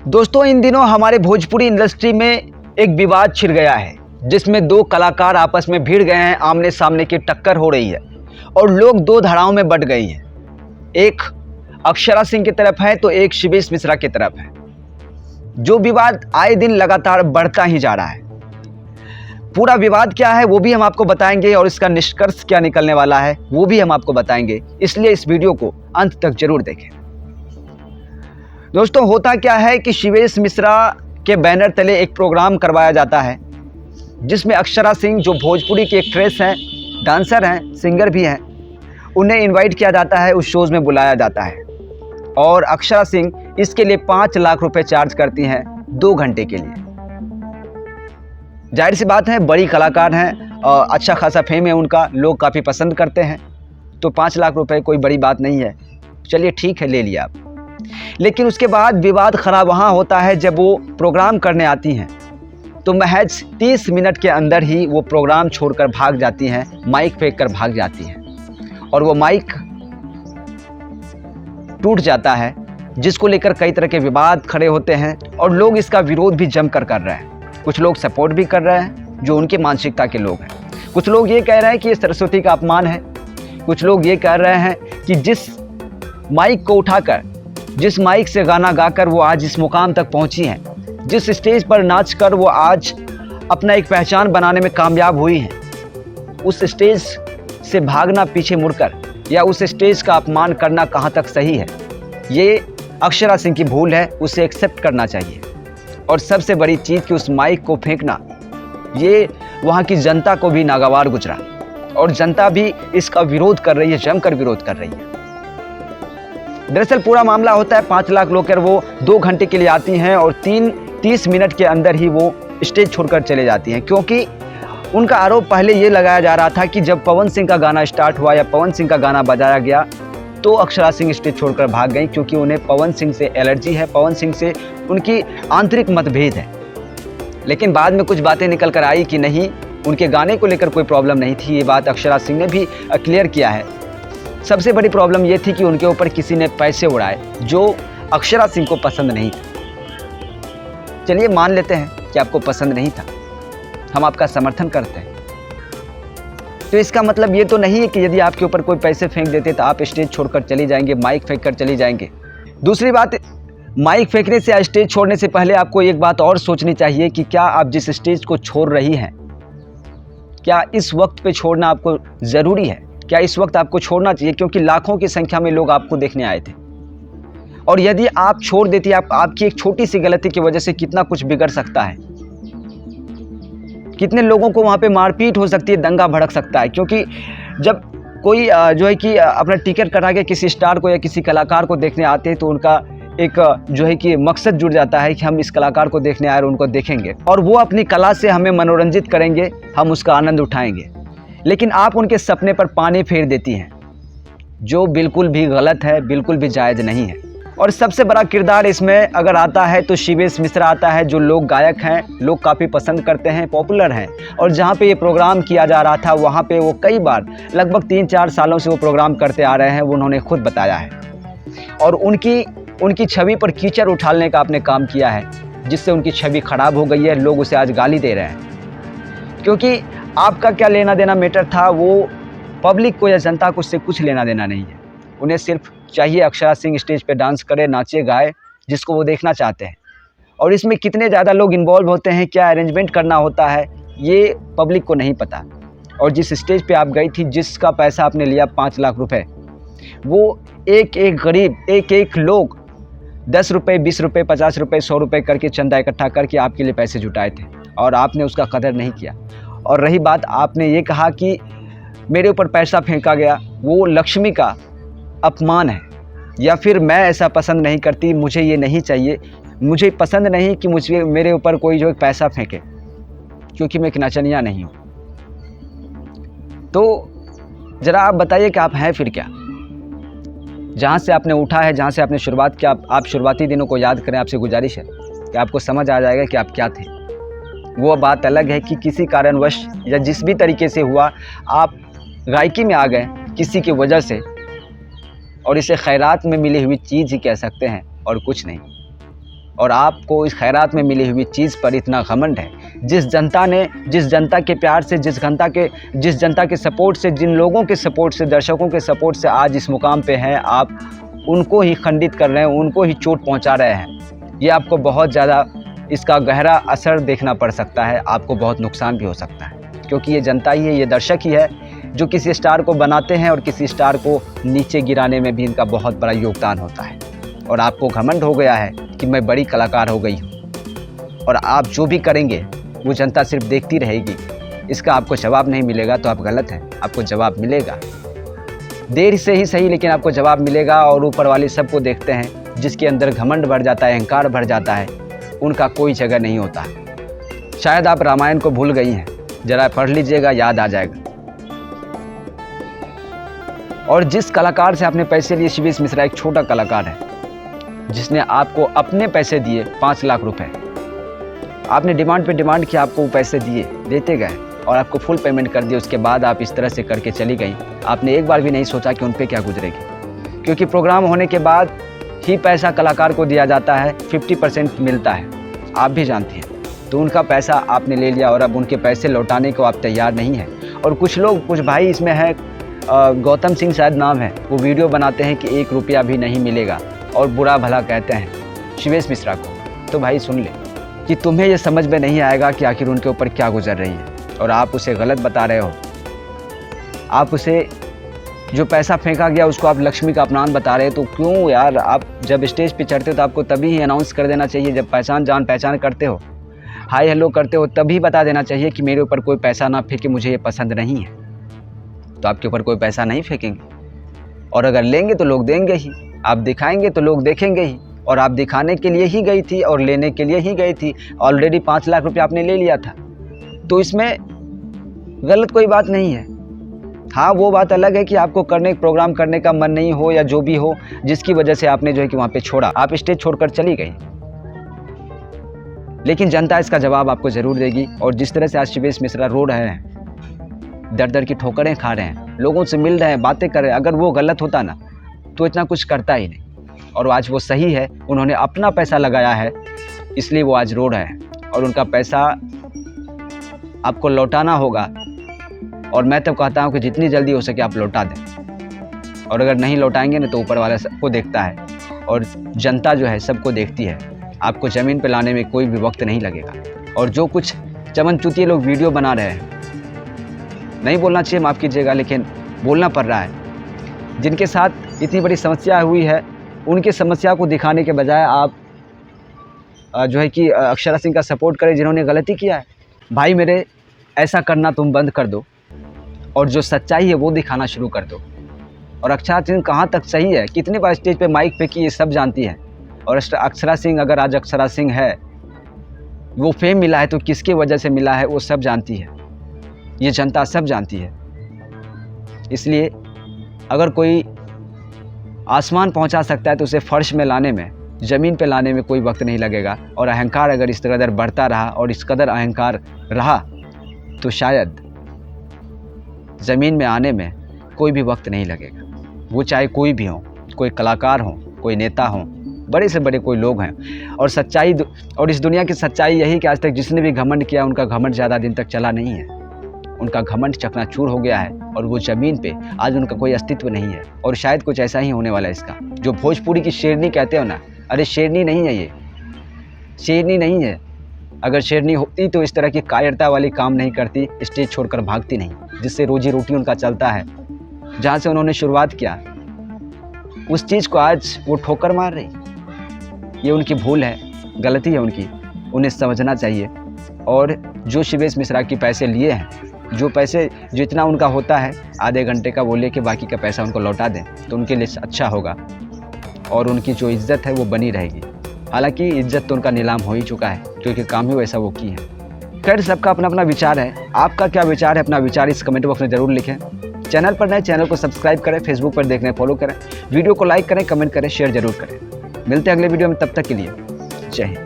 दोस्तों, इन दिनों हमारे भोजपुरी इंडस्ट्री में एक विवाद छिड़ गया है, जिसमें दो कलाकार आपस में भिड़ गए हैं। आमने सामने की टक्कर हो रही है और लोग दो धाराओं में बंट गई हैं। एक अक्षरा सिंह की तरफ है तो एक शिवेश मिश्रा की तरफ है। जो विवाद आए दिन लगातार बढ़ता ही जा रहा है। पूरा विवाद क्या है वो भी हम आपको बताएंगे और इसका निष्कर्ष क्या निकलने वाला है वो भी हम आपको बताएंगे, इसलिए इस वीडियो को अंत तक जरूर देखें। दोस्तों, होता क्या है कि शिवेश मिश्रा के बैनर तले एक प्रोग्राम करवाया जाता है, जिसमें अक्षरा सिंह, जो भोजपुरी की एक्ट्रेस हैं, डांसर हैं, सिंगर भी हैं, उन्हें इनवाइट किया जाता है, उस शोज़ में बुलाया जाता है। और अक्षरा सिंह इसके लिए 5 लाख रुपए चार्ज करती हैं 2 घंटे के लिए। जाहिर सी बात है, बड़ी कलाकार हैं, अच्छा खासा फेम है उनका, लोग काफ़ी पसंद करते हैं, तो 5 लाख रुपए कोई बड़ी बात नहीं है। चलिए ठीक है, ले लिया आप। लेकिन उसके बाद विवाद खड़ा वहाँ होता है जब वो प्रोग्राम करने आती हैं, तो महज 30 मिनट के अंदर ही वो प्रोग्राम छोड़कर भाग जाती हैं, माइक फेंक कर भाग जाती हैं। और वो माइक टूट जाता है, जिसको लेकर कई तरह के विवाद खड़े होते हैं और लोग इसका विरोध भी जमकर कर रहे हैं। कुछ लोग सपोर्ट भी कर रहे हैं, जो उनकी मानसिकता के लोग हैं। कुछ लोग ये कह रहे हैं कि ये सरस्वती का अपमान है। कुछ लोग ये कह रहे हैं कि जिस माइक को उठाकर, जिस माइक से गाना गाकर वो आज इस मुकाम तक पहुंची हैं, जिस स्टेज पर नाचकर वो आज अपना एक पहचान बनाने में कामयाब हुई हैं, उस स्टेज से भागना पीछे मुड़कर या उस स्टेज का अपमान करना कहाँ तक सही है। ये अक्षरा सिंह की भूल है, उसे एक्सेप्ट करना चाहिए। और सबसे बड़ी चीज़ कि उस माइक को फेंकना, ये वहाँ की जनता को भी नागवार गुजरा और जनता भी इसका विरोध कर रही है, जमकर विरोध कर रही है। दरअसल पूरा मामला होता है 5 लाख लेकर वो 2 घंटे के लिए आती हैं और 30 मिनट के अंदर ही वो स्टेज छोड़कर चले जाती हैं, क्योंकि उनका आरोप पहले ये लगाया जा रहा था कि जब पवन सिंह का गाना स्टार्ट हुआ या पवन सिंह का गाना बजाया गया तो अक्षरा सिंह स्टेज छोड़कर भाग गई, क्योंकि उन्हें पवन सिंह से एलर्जी है, पवन सिंह से उनकी आंतरिक मतभेद है। लेकिन बाद में कुछ बातें निकल कर आई कि नहीं, उनके गाने को लेकर कोई प्रॉब्लम नहीं थी। ये बात अक्षरा सिंह ने भी क्लियर किया है। सबसे बड़ी प्रॉब्लम ये थी कि उनके ऊपर किसी ने पैसे उड़ाए, जो अक्षरा सिंह को पसंद नहीं था। चलिए मान लेते हैं कि आपको पसंद नहीं था, हम आपका समर्थन करते हैं, तो इसका मतलब ये तो नहीं है कि यदि आपके ऊपर कोई पैसे फेंक देते तो आप स्टेज छोड़कर चली जाएंगे, माइक फेंक कर चली जाएंगे। दूसरी बात, माइक फेंकने से या स्टेज छोड़ने से पहले आपको एक बात और सोचनी चाहिए कि क्या आप जिस स्टेज को छोड़ रही हैं, क्या इस वक्त पे छोड़ना आपको ज़रूरी है? क्या इस वक्त आपको छोड़ना चाहिए? क्योंकि लाखों की संख्या में लोग आपको देखने आए थे, और यदि आप छोड़ देती, आपकी एक छोटी सी गलती की वजह से कितना कुछ बिगड़ सकता है, कितने लोगों को वहाँ पे मारपीट हो सकती है, दंगा भड़क सकता है। क्योंकि जब कोई जो है कि अपना टिकट कटा के किसी स्टार को या किसी कलाकार को देखने आते हैं, तो उनका एक जो है कि मकसद जुड़ जाता है कि हम इस कलाकार को देखने आए और उनको देखेंगे और वो अपनी कला से हमें मनोरंजित करेंगे, हम उसका आनंद उठाएंगे। लेकिन आप उनके सपने पर पानी फेर देती हैं, जो बिल्कुल भी गलत है, बिल्कुल भी जायज़ नहीं है। और सबसे बड़ा किरदार इसमें अगर आता है तो शिवेश मिश्रा आता है, जो लोग गायक हैं, लोग काफ़ी पसंद करते हैं, पॉपुलर हैं। और जहाँ पे ये प्रोग्राम किया जा रहा था वहाँ पे वो कई बार, लगभग 3-4 सालों से वो प्रोग्राम करते आ रहे हैं, वो उन्होंने खुद बताया है। और उनकी छवि पर कीचड़ उछालने का आपने काम किया है, जिससे उनकी छवि खराब हो गई है। लोग उसे आज गाली दे रहे हैं, क्योंकि आपका क्या लेना देना मैटर था, वो पब्लिक को या जनता को उससे कुछ लेना देना नहीं है। उन्हें सिर्फ चाहिए अक्षरा सिंह स्टेज पे डांस करे, नाचे, गाए, जिसको वो देखना चाहते हैं। और इसमें कितने ज़्यादा लोग इन्वॉल्व होते हैं, क्या अरेंजमेंट करना होता है, ये पब्लिक को नहीं पता। और जिस स्टेज पे आप गई थी, जिसका पैसा आपने लिया 5 लाख रुपए, वो एक एक गरीब, एक एक लोग 10 रुपये, 20 रुपये, 50 रुपये, 100 रुपये करके चंदा इकट्ठा करके आपके लिए पैसे जुटाए थे, और आपने उसका कदर नहीं किया। और रही बात, आपने ये कहा कि मेरे ऊपर पैसा फेंका गया, वो लक्ष्मी का अपमान है, या फिर मैं ऐसा पसंद नहीं करती, मुझे ये नहीं चाहिए, मुझे पसंद नहीं कि मेरे ऊपर कोई जो पैसा फेंके, क्योंकि मैं एक नचनिया नहीं हूँ। तो ज़रा आप बताइए कि आप हैं फिर क्या? जहाँ से आपने उठा है, जहाँ से आपने शुरुआत किया, आप शुरुआती दिनों को याद करें। आपसे गुजारिश है कि आपको समझ आ जाएगा कि आप क्या थे। वो बात अलग है कि किसी कारणवश या जिस भी तरीके से हुआ, आप गायकी में आ गए किसी की वजह से, और इसे खैरात में मिली हुई चीज़ ही कह सकते हैं और कुछ नहीं। और आपको इस खैरात में मिली हुई चीज़ पर इतना घमंड है। जिस जनता के प्यार से, जिस जनता के सपोर्ट से, जिन लोगों के सपोर्ट से, दर्शकों के सपोर्ट से आज इस मुकाम पे हैं, आप उनको ही खंडित कर रहे हैं, उनको ही चोट पहुंचा रहे हैं। ये आपको बहुत ज़्यादा इसका गहरा असर देखना पड़ सकता है, आपको बहुत नुकसान भी हो सकता है, क्योंकि ये जनता ही है, ये दर्शक ही है जो किसी स्टार को बनाते हैं और किसी स्टार को नीचे गिराने में भी इनका बहुत बड़ा योगदान होता है। और आपको घमंड हो गया है कि मैं बड़ी कलाकार हो गई हूँ और आप जो भी करेंगे वो जनता सिर्फ देखती रहेगी, इसका आपको जवाब नहीं मिलेगा तो आप गलत हैं। आपको जवाब मिलेगा, देर से ही सही, लेकिन आपको जवाब मिलेगा। और ऊपर वाले सबको देखते हैं, जिसके अंदर घमंड भर जाता है, अहंकार भर जाता है, उनका कोई जगह नहीं होता। शायद आप रामायण को भूल गई हैं, जरा पढ़ लीजिएगा, याद आ जाएगा। और जिस कलाकार से आपने पैसे लिए, शिवेश मिश्रा एक छोटा कलाकार है जिसने आपको अपने पैसे दिए 5 लाख रुपए। आपने डिमांड पे डिमांड किया, आपको वो पैसे देते गए और आपको फुल पेमेंट कर दिया। उसके बाद आप इस तरह से करके चली गई। आपने एक बार भी नहीं सोचा कि उन पे क्या गुजरेगी, क्योंकि प्रोग्राम होने के बाद ही पैसा कलाकार को दिया जाता है, 50% मिलता है, आप भी जानती हैं। तो उनका पैसा आपने ले लिया और अब उनके पैसे लौटाने को आप तैयार नहीं हैं। और कुछ भाई इसमें है, गौतम सिंह शायद नाम है, वो वीडियो बनाते हैं कि 1 रुपया भी नहीं मिलेगा और बुरा भला कहते हैं शिवेश मिश्रा को। तो भाई सुन ले कि तुम्हें ये समझ में नहीं आएगा कि आखिर उनके ऊपर क्या गुजर रही है और आप उसे गलत बता रहे हो। आप उसे जो पैसा फेंका गया उसको आप लक्ष्मी का अपमान बता रहे हो। तो क्यों यार, आप जब स्टेज पे चढ़ते हो तो आपको तभी ही अनाउंस कर देना चाहिए। जब जान पहचान करते हो, हाय हेलो करते हो, तभी बता देना चाहिए कि मेरे ऊपर कोई पैसा ना फेंके, मुझे ये पसंद नहीं है। तो आपके ऊपर कोई पैसा नहीं फेंकेंगे, और अगर लेंगे तो लोग देंगे ही, आप दिखाएंगे तो लोग देखेंगे ही। और आप दिखाने के लिए ही गई थी और लेने के लिए ही गई थी। ऑलरेडी 5 लाख रुपये आपने ले लिया था, तो इसमें गलत कोई बात नहीं है। हाँ, वो बात अलग है कि आपको प्रोग्राम करने का मन नहीं हो या जो भी हो, जिसकी वजह से आपने जो है कि वहाँ पे छोड़ा, आप स्टेज छोड़कर चली गई। लेकिन जनता इसका जवाब आपको ज़रूर देगी। और जिस तरह से आज शिवेश मिश्रा रो रहे हैं, दर की ठोकरें खा रहे हैं, लोगों से मिल रहे हैं, बातें कर रहे हैं, अगर वो गलत होता ना तो इतना कुछ करता ही नहीं। और आज वो सही है, उन्होंने अपना पैसा लगाया है, इसलिए वो आज रो रहे हैं। और उनका पैसा आपको लौटाना होगा, और मैं तो कहता हूँ कि जितनी जल्दी हो सके आप लौटा दें। और अगर नहीं लौटाएंगे ना तो ऊपर वाला सबको देखता है और जनता जो है सबको देखती है। आपको ज़मीन पे लाने में कोई भी वक्त नहीं लगेगा। और जो कुछ चमन चुतिए लोग वीडियो बना रहे हैं, नहीं बोलना चाहिए, माफ़ कीजिएगा, लेकिन बोलना पड़ रहा है, जिनके साथ इतनी बड़ी समस्या हुई है, उनकी समस्या को दिखाने के बजाय आप जो है कि अक्षरा सिंह का सपोर्ट करें, जिन्होंने गलती किया है। भाई मेरे, ऐसा करना तुम बंद कर दो और जो सच्चाई है वो दिखाना शुरू कर दो। और अक्षरा सिंह कहाँ तक सही है, कितनी बार स्टेज पे माइक पे की, ये सब जानती है। और अक्षरा सिंह, अगर आज अक्षरा सिंह है, वो फेम मिला है तो किसकी वजह से मिला है वो सब जानती है, ये जनता सब जानती है। इसलिए अगर कोई आसमान पहुंचा सकता है तो उसे फर्श में लाने में, ज़मीन पे लाने में कोई वक्त नहीं लगेगा। और अहंकार अगर इस कदर बढ़ता रहा और इस कदर अहंकार रहा तो शायद ज़मीन में आने में कोई भी वक्त नहीं लगेगा। वो चाहे कोई भी हो, कोई कलाकार हो, कोई नेता हो, बड़े से बड़े कोई लोग हैं। और सच्चाई, और इस दुनिया की सच्चाई यही कि आज तक जिसने भी घमंड किया, उनका घमंड ज़्यादा दिन तक चला नहीं है। उनका घमंड चकनाचूर हो गया है और वो ज़मीन पे आज उनका कोई अस्तित्व नहीं है। और शायद कुछ ऐसा ही होने वाला है इसका, जो भोजपुरी की शेरनी कहते हो ना, अरे शेरनी नहीं है, ये शेरनी नहीं है। अगर शेरनी होती तो इस तरह की कायरता वाली काम नहीं करती, स्टेज छोड़कर भागती नहीं, जिससे रोजी रोटी उनका चलता है। जहाँ से उन्होंने शुरुआत किया उस चीज़ को आज वो ठोकर मार रही। ये उनकी भूल है, गलती है उनकी, उन्हें समझना चाहिए। और जो शिवेश मिश्रा के पैसे लिए हैं, जो पैसे जितना उनका होता है आधे घंटे का, वो लेके बाकी का पैसा उनको लौटा दें तो उनके लिए अच्छा होगा और उनकी जो इज़्ज़त है वो बनी रहेगी। हालांकि इज़्ज़त तो उनका नीलाम हो ही चुका है, क्योंकि काम ही वैसा वो की है। खैर, सबका अपना अपना विचार है। आपका क्या विचार है, अपना विचार इस कमेंट बॉक्स में ज़रूर लिखें। चैनल पर नए, चैनल को सब्सक्राइब करें, फेसबुक पर देखने फॉलो करें, वीडियो को लाइक करें, कमेंट करें, शेयर जरूर करें। मिलते हैं अगले वीडियो में, तब तक के लिए जय हिंद।